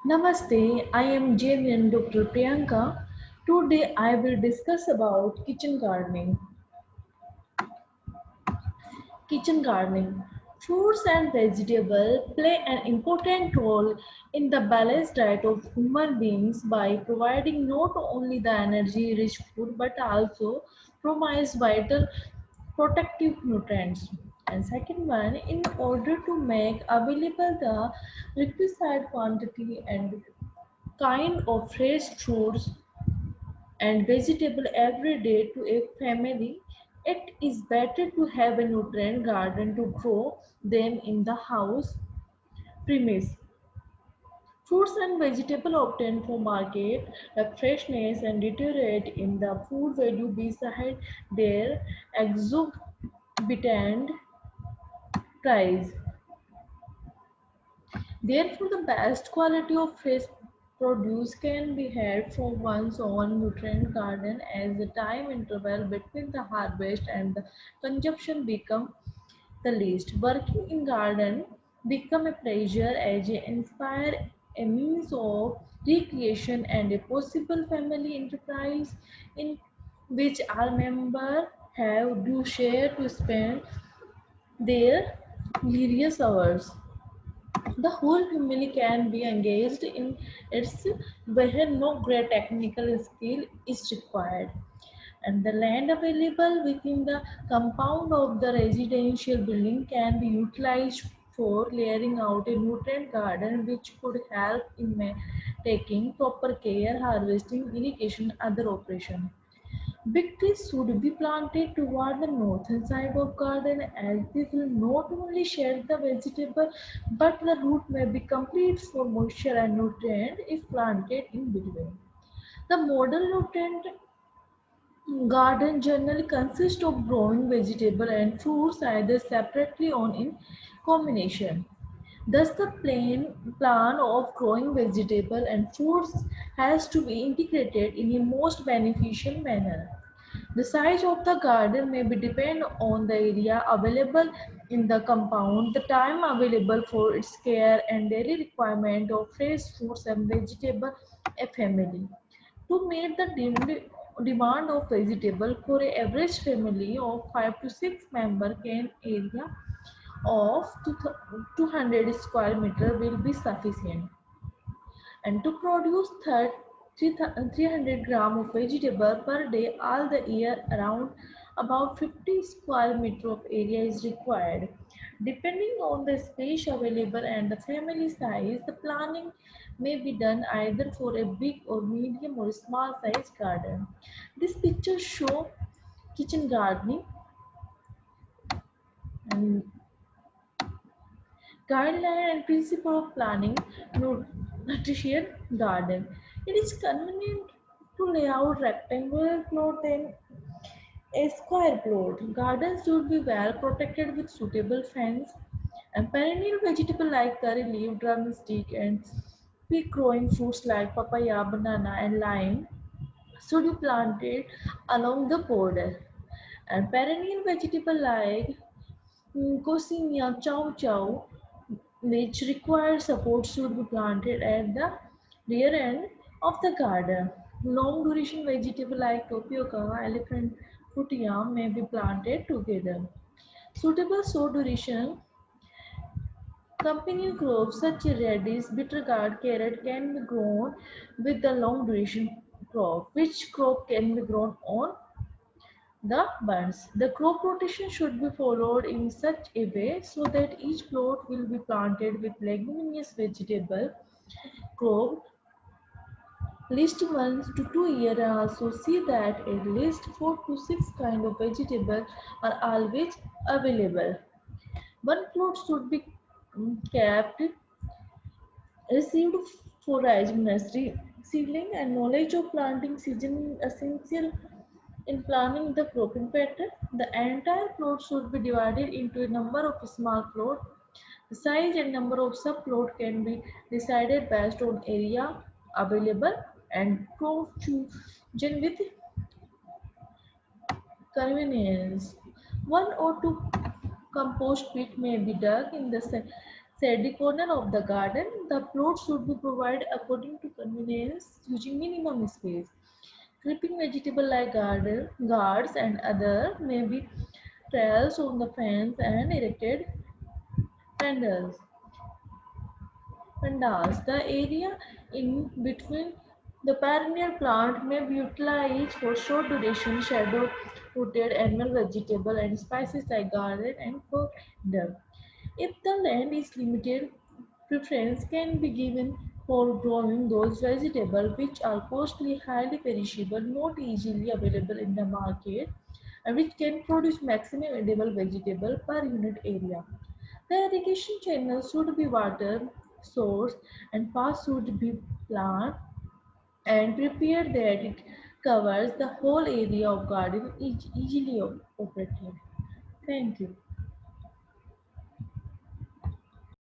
Namaste, I am Jane Dr. Priyanka. Today I will discuss about kitchen gardening. Kitchen gardening. Fruits and vegetables play an important role in the balanced diet of human beings by providing not only the energy rich food but also promise vital protective nutrients. And second one, in order to make available the requisite quantity and kind of fresh fruits and vegetable every day to a family, it is better to have a nutrient garden to grow them in the house premise. Fruits and vegetables obtained from market have freshness and deteriorate in the food value beside their exorbitant price. Therefore, the best quality of fresh produce can be had from one's own nutrient garden as the time interval between the harvest and the consumption become the least. Working in garden become a pleasure as it inspire a means of recreation and a possible family enterprise in which all members have to share to spend their various hours. The whole family can be engaged in its where no great technical skill is required, and the land available within the compound of the residential building can be utilized for layering out a nutrient garden which could help in taking proper care, harvesting, irrigation, other operation. Big trees should be planted toward the northern side of garden as this will not only shade the vegetable but the root may be complete for moisture and nutrient if planted in between. The modern nutrient garden generally consists of growing vegetable and fruits either separately or in combination. Thus, the plan of growing vegetable and fruits has to be integrated in a most beneficial manner. The size of the garden may be depend on the area available in the compound, the time available for its care, and daily requirement of fresh fruits and vegetables a family. To meet the demand of vegetable for an average family of 5 to 6 member can area of 200 square meter will be sufficient, and to produce 300 gram of vegetable per day all the year around, about 50 square meter of area is required. Depending on the space available and the family size, the planning may be done either for a big or medium or small size garden. This picture show kitchen gardening and guideline and principle of planning nutrition garden. It is convenient to lay out rectangular plot and a square plot. Gardens should be well protected with suitable fence, and perennial vegetable like curry leaf, drumstick, and quick growing fruits like papaya, banana, and lime should be planted along the border. And perennial vegetable like Coccinea chow chow, which require support, should be planted at the rear end of the garden. Long duration vegetable like tapioca, elephant fruit yam may be planted together. Suitable short duration companion crops such as radish, bitter gourd, carrot can be grown with the long duration crop, which crop can be grown on the bunds. The crop rotation should be followed in such a way so that each plot will be planted with leguminous vegetable crop least 1 to 2 years, and also see that at least 4 to 6 kind of vegetable are always available. One plot should be kept received forage nursery seedling, and knowledge of planting season is essential in planning the cropping pattern. The entire plot should be divided into a number of small plots. The size and number of subplots can be decided based on area available and chosen with convenience. One or two compost pit may be dug in the shady corner of the garden. The plot should be provided according to convenience using minimum space. Creeping vegetable like garden, guards and other may be trails on the fence and erected pandals. Pandals. The area in between the perennial plant may be utilized for short duration shadow rooted annual vegetable and spices like garlic and coriander. If the land is limited, preference can be given for growing those vegetables which are costly, highly perishable, not easily available in the market, and which can produce maximum edible vegetable per unit area. The irrigation channel should be water source and path should be planned and prepared that it covers the whole area of garden easily operated. Thank you.